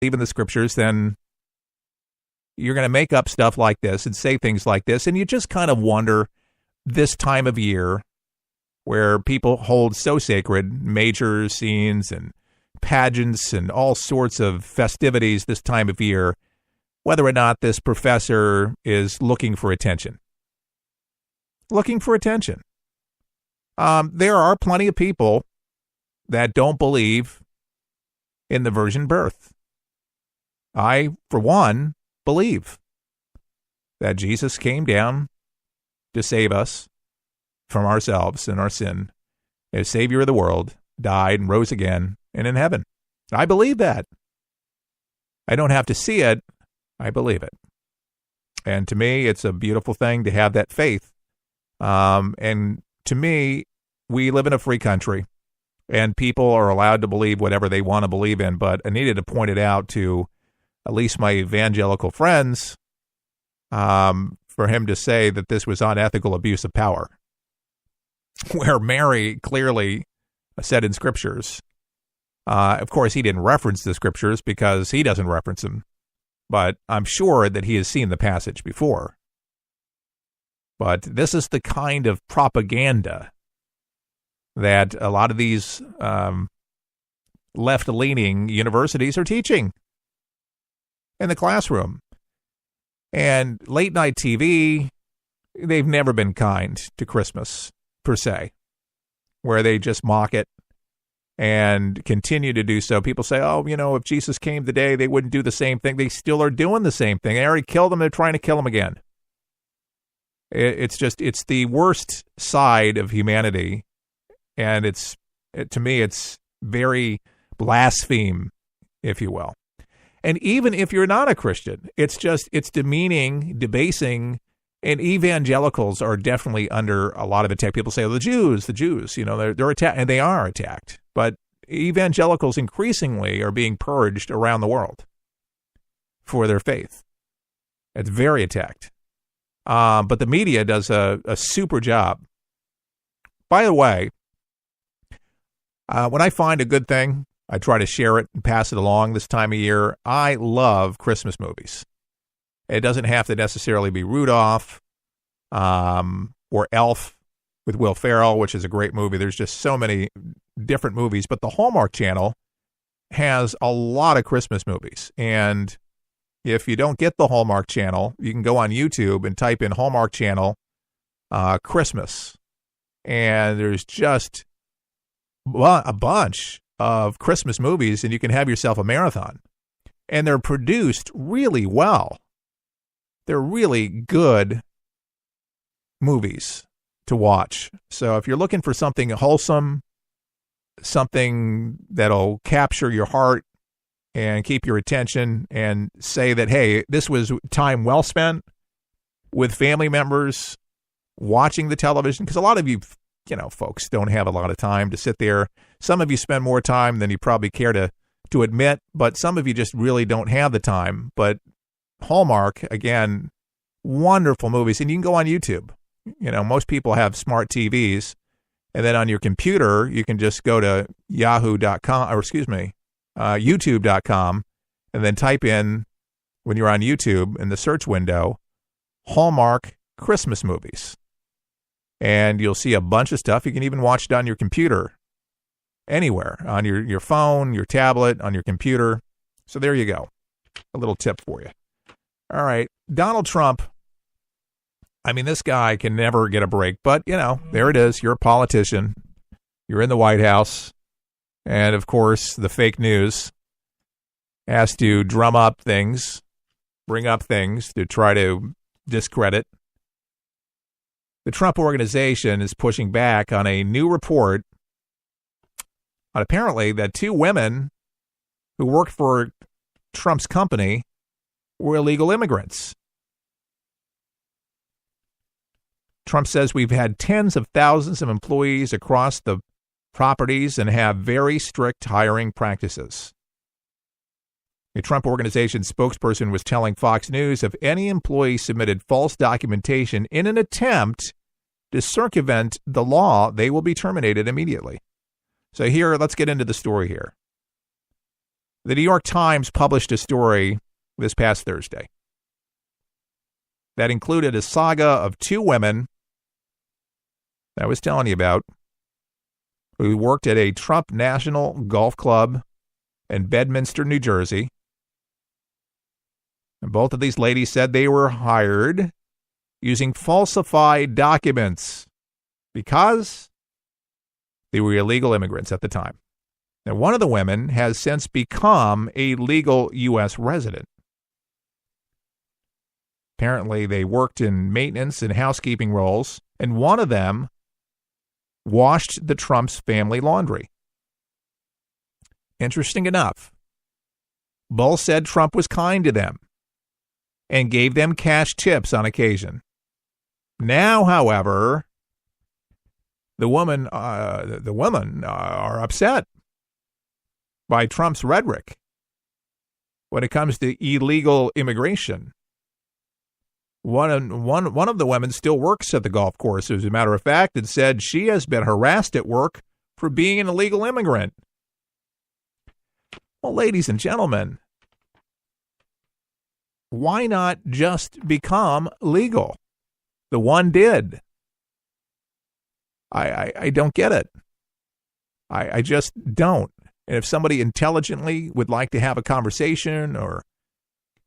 believe in the scriptures, then you're going to make up stuff like this and say things like this. And you just kind of wonder this time of year where people hold so sacred major scenes and pageants and all sorts of festivities this time of year, whether or not this professor is looking for attention. Looking for attention. There are plenty of people that don't believe in the virgin birth. I, for one, believe that Jesus came down to save us from ourselves and our sin as Savior of the world, died and rose again, and in heaven. I believe that. I don't have to see it. I believe it. And to me, it's a beautiful thing to have that faith. And to me, we live in a free country, and people are allowed to believe whatever they want to believe in. But I needed to point it out to at least my evangelical friends, for him to say that this was unethical abuse of power, where Mary clearly said in scriptures. Of course, he didn't reference the scriptures because he doesn't reference them, but I'm sure that he has seen the passage before. But this is the kind of propaganda that a lot of these left-leaning universities are teaching in the classroom. And late-night TV, they've never been kind to Christmas, per se, where they just mock it and continue to do so. People say, oh, if Jesus came today, they wouldn't do the same thing. They still are doing the same thing. They already killed him. They're trying to kill him again. It's the worst side of humanity. And to me, it's very blaspheme, if you will. And even if you're not a Christian, it's demeaning, debasing, and evangelicals are definitely under a lot of attack. People say, oh, the Jews, they're attacked, and they are attacked. But evangelicals increasingly are being purged around the world for their faith. It's very attacked. But the media does a super job. By the way, when I find a good thing, I try to share it and pass it along this time of year. I love Christmas movies. It doesn't have to necessarily be Rudolph or Elf with Will Ferrell, which is a great movie. There's just so many different movies. But the Hallmark Channel has a lot of Christmas movies. And if you don't get the Hallmark Channel, you can go on YouTube and type in Hallmark Channel Christmas. And there's just a bunch of Christmas movies, and you can have yourself a marathon. And they're produced really well. They're really good movies to watch. So if you're looking for something wholesome, something that'll capture your heart and keep your attention and say that, hey, this was time well spent with family members watching the television, because a lot of you folks don't have a lot of time to sit there. Some of you spend more time than you probably care to admit, but some of you just really don't have the time. But Hallmark, again, wonderful movies. And you can go on YouTube. Most people have smart TVs. And then on your computer, you can just go to YouTube.com, and then type in, when you're on YouTube, in the search window, Hallmark Christmas movies. And you'll see a bunch of stuff. You can even watch it on your computer, anywhere, on your phone, your tablet, on your computer. So there you go. A little tip for you. All right. Donald Trump. I mean, this guy can never get a break. But, there it is. You're a politician. You're in the White House. And, of course, the fake news has to drum up things, bring up things to try to discredit. The Trump Organization is pushing back on a new report on apparently that two women who worked for Trump's company were illegal immigrants. Trump says we've had tens of thousands of employees across the properties and have very strict hiring practices. A Trump Organization spokesperson was telling Fox News if any employee submitted false documentation in an attempt to circumvent the law, they will be terminated immediately. So here, let's get into the story here. The New York Times published a story this past Thursday that included a saga of two women that I was telling you about who worked at a Trump National Golf Club in Bedminster, New Jersey. And both of these ladies said they were hired using falsified documents because they were illegal immigrants at the time. Now, one of the women has since become a legal U.S. resident. Apparently, they worked in maintenance and housekeeping roles, and one of them washed the Trump's family laundry. Interesting enough, both said Trump was kind to them and gave them cash tips on occasion. Now, however, the women are upset by Trump's rhetoric when it comes to illegal immigration. One of the women still works at the golf course, as a matter of fact, and said she has been harassed at work for being an illegal immigrant. Well, ladies and gentlemen, why not just become legal? The one did. I don't get it. I just don't. And if somebody intelligently would like to have a conversation or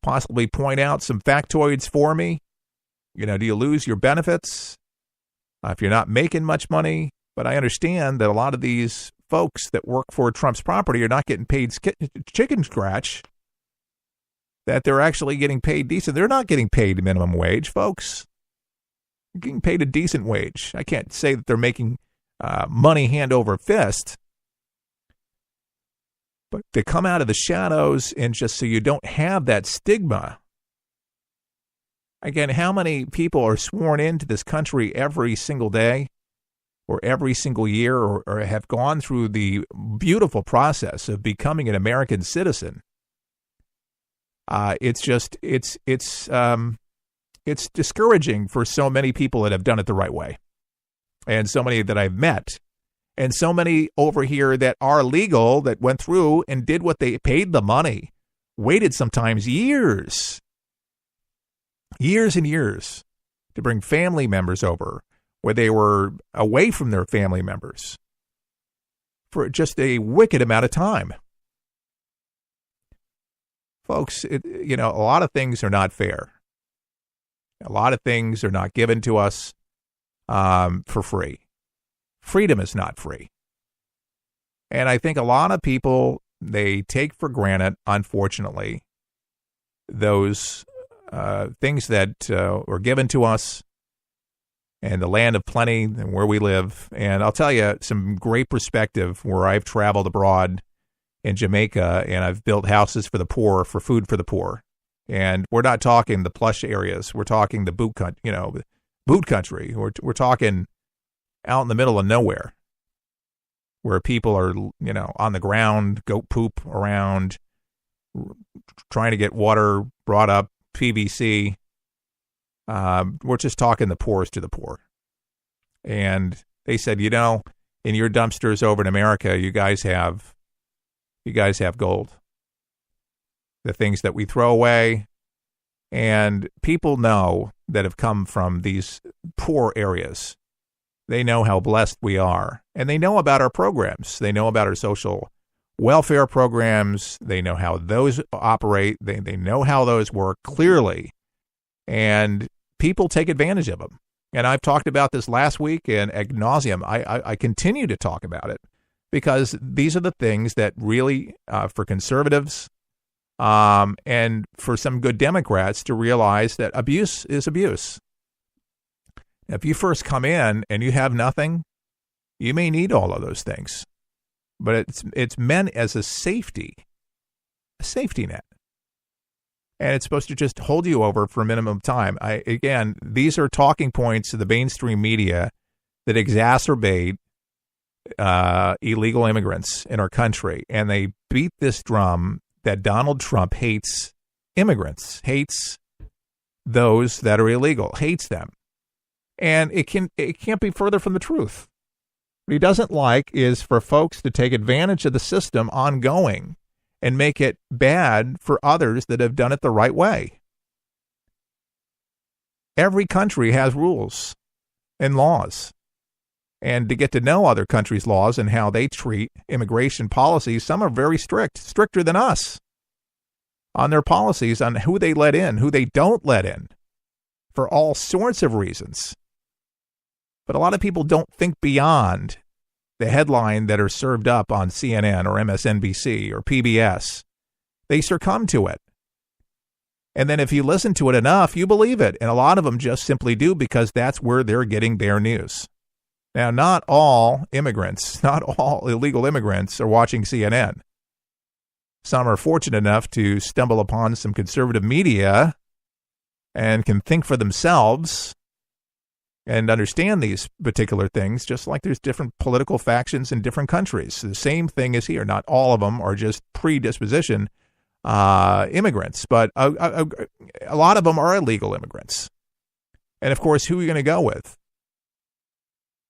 possibly point out some factoids for me, do you lose your benefits if you're not making much money? But I understand that a lot of these folks that work for Trump's property are not getting paid chicken scratch, that they're actually getting paid decent. They're not getting paid minimum wage, folks. They're getting paid a decent wage. I can't say that they're making money hand over fist. But to come out of the shadows and just so you don't have that stigma. Again, how many people are sworn into this country every single day or every single year or have gone through the beautiful process of becoming an American citizen? It's discouraging for so many people that have done it the right way, and so many that I've met, and so many over here that are legal, that went through and did what they paid the money, waited sometimes years and years to bring family members over where they were away from their family members for just a wicked amount of time. Folks, a lot of things are not fair. A lot of things are not given to us for free. Freedom is not free. And I think a lot of people, they take for granted, unfortunately, those things that were given to us and the land of plenty and where we live. And I'll tell you some great perspective where I've traveled abroad in Jamaica and I've built houses for the poor, for food for the poor. And we're not talking the plush areas. We're talking the boot country. We're talking out in the middle of nowhere where people are, on the ground, goat poop around, trying to get water brought up, PVC. We're just talking the poorest to the poor. And they said, in your dumpsters over in America, you guys have gold. The things that we throw away. And people know that have come from these poor areas. They know how blessed we are. And they know about our programs. They know about our social welfare programs. They know how those operate. They know how those work clearly. And people take advantage of them. And I've talked about this last week and ad nauseum. I continue to talk about it because these are the things that really, for conservatives and for some good Democrats to realize that abuse is abuse. If you first come in and you have nothing, you may need all of those things. But it's meant as a safety net. And it's supposed to just hold you over for a minimum time. Again, these are talking points of the mainstream media that exacerbate illegal immigrants in our country. And they beat this drum that Donald Trump hates immigrants, hates those that are illegal, hates them. And it can't be further from the truth. What he doesn't like is for folks to take advantage of the system ongoing and make it bad for others that have done it the right way. Every country has rules and laws. And to get to know other countries' laws and how they treat immigration policies, some are very strict, stricter than us, on their policies on who they let in, who they don't let in, for all sorts of reasons. But a lot of people don't think beyond the headline that are served up on CNN or MSNBC or PBS. They succumb to it. And then if you listen to it enough, you believe it. And a lot of them just simply do because that's where they're getting their news. Now, not all immigrants, not all illegal immigrants are watching CNN. Some are fortunate enough to stumble upon some conservative media and can think for themselves and understand these particular things, just like there's different political factions in different countries. The same thing is here. Not all of them are just predisposition immigrants, but a lot of them are illegal immigrants. And, of course, who are you going to go with?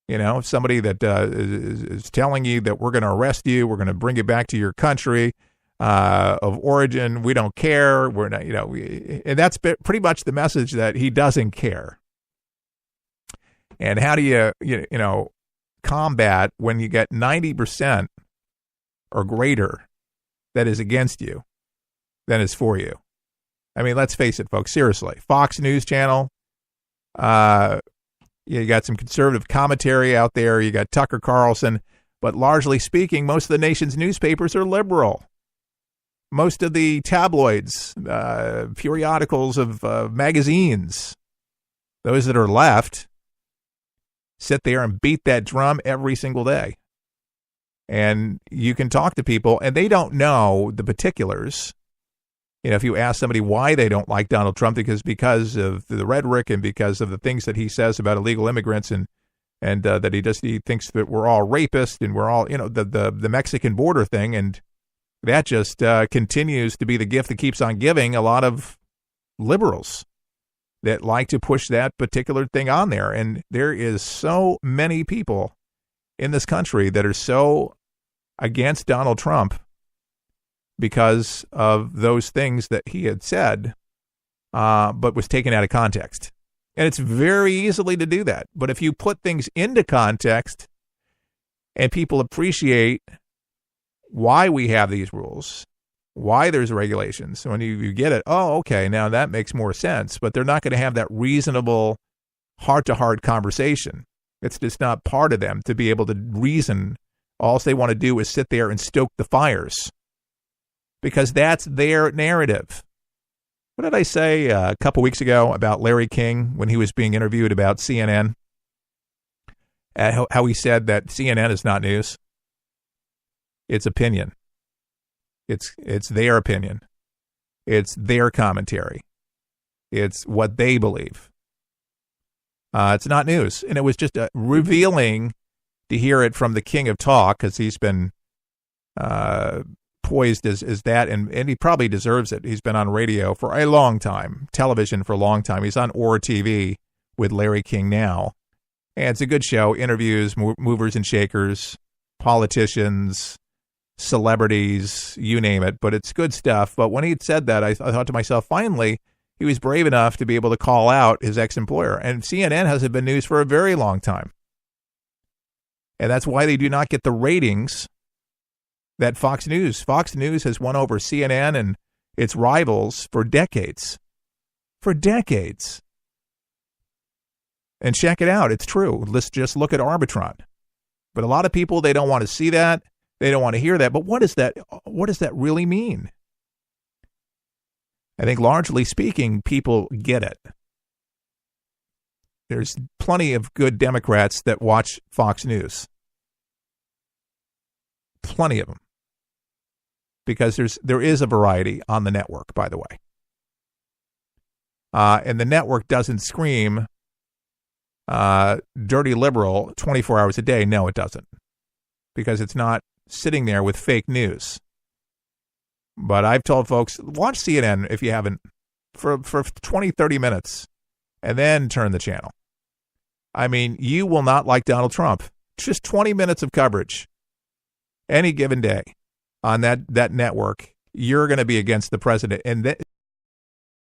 You know, somebody that is telling you that we're going to arrest you, we're going to bring you back to your country of origin, we don't care, we're not, and that's pretty much the message, that he doesn't care. And how do you combat when you get 90% or greater that is against you than is for you? I mean, let's face it, folks, seriously. Fox News Channel, you got some conservative commentary out there. You got Tucker Carlson. But largely speaking, most of the nation's newspapers are liberal. Most of the tabloids, periodicals of magazines, those that are left, sit there and beat that drum every single day. And you can talk to people, and they don't know the particulars. If you ask somebody why they don't like Donald Trump, because of the rhetoric and because of the things that he says about illegal immigrants and that he thinks that we're all rapists and we're all, the Mexican border thing. And that just continues to be the gift that keeps on giving a lot of liberals that like to push that particular thing on there. And there is so many people in this country that are so against Donald Trump because of those things that he had said, but was taken out of context. And it's very easily to do that. But if you put things into context and people appreciate why we have these rules, why there's regulations, when you get it, oh, okay, now that makes more sense. But they're not going to have that reasonable heart-to-heart conversation. It's just not part of them to be able to reason. All they want to do is sit there and stoke the fires, because that's their narrative. What did I say a couple weeks ago about Larry King when he was being interviewed about CNN? How he said that CNN is not news. It's opinion. It's their opinion. It's their commentary. It's what they believe. It's not news. And it was just revealing to hear it from the king of talk, because he's been poised as that, and he probably deserves it. He's been on radio for a long time, television for a long time. He's on OR TV with Larry King now, and it's a good show. Interviews movers and shakers, politicians, celebrities, you name it, but it's good stuff. But when he had said that, I thought to myself, finally, he was brave enough to be able to call out his ex-employer. And CNN hasn't been news for a very long time. And that's why they do not get the ratings that Fox News has won over CNN and its rivals for decades. For decades. And check it out. It's true. Let's just look at Arbitron. But a lot of people, they don't want to see that. They don't want to hear that. But what does that really mean? I think largely speaking, people get it. There's plenty of good Democrats that watch Fox News. Plenty of them. Because there is a variety on the network, by the way. And the network doesn't scream dirty liberal 24 hours a day. No, it doesn't. Because it's not sitting there with fake news. But I've told folks, watch CNN if you haven't, for 20, 30 minutes, and then turn the channel. I mean, you will not like Donald Trump. Just 20 minutes of coverage any given day on that network, you're going to be against the president. And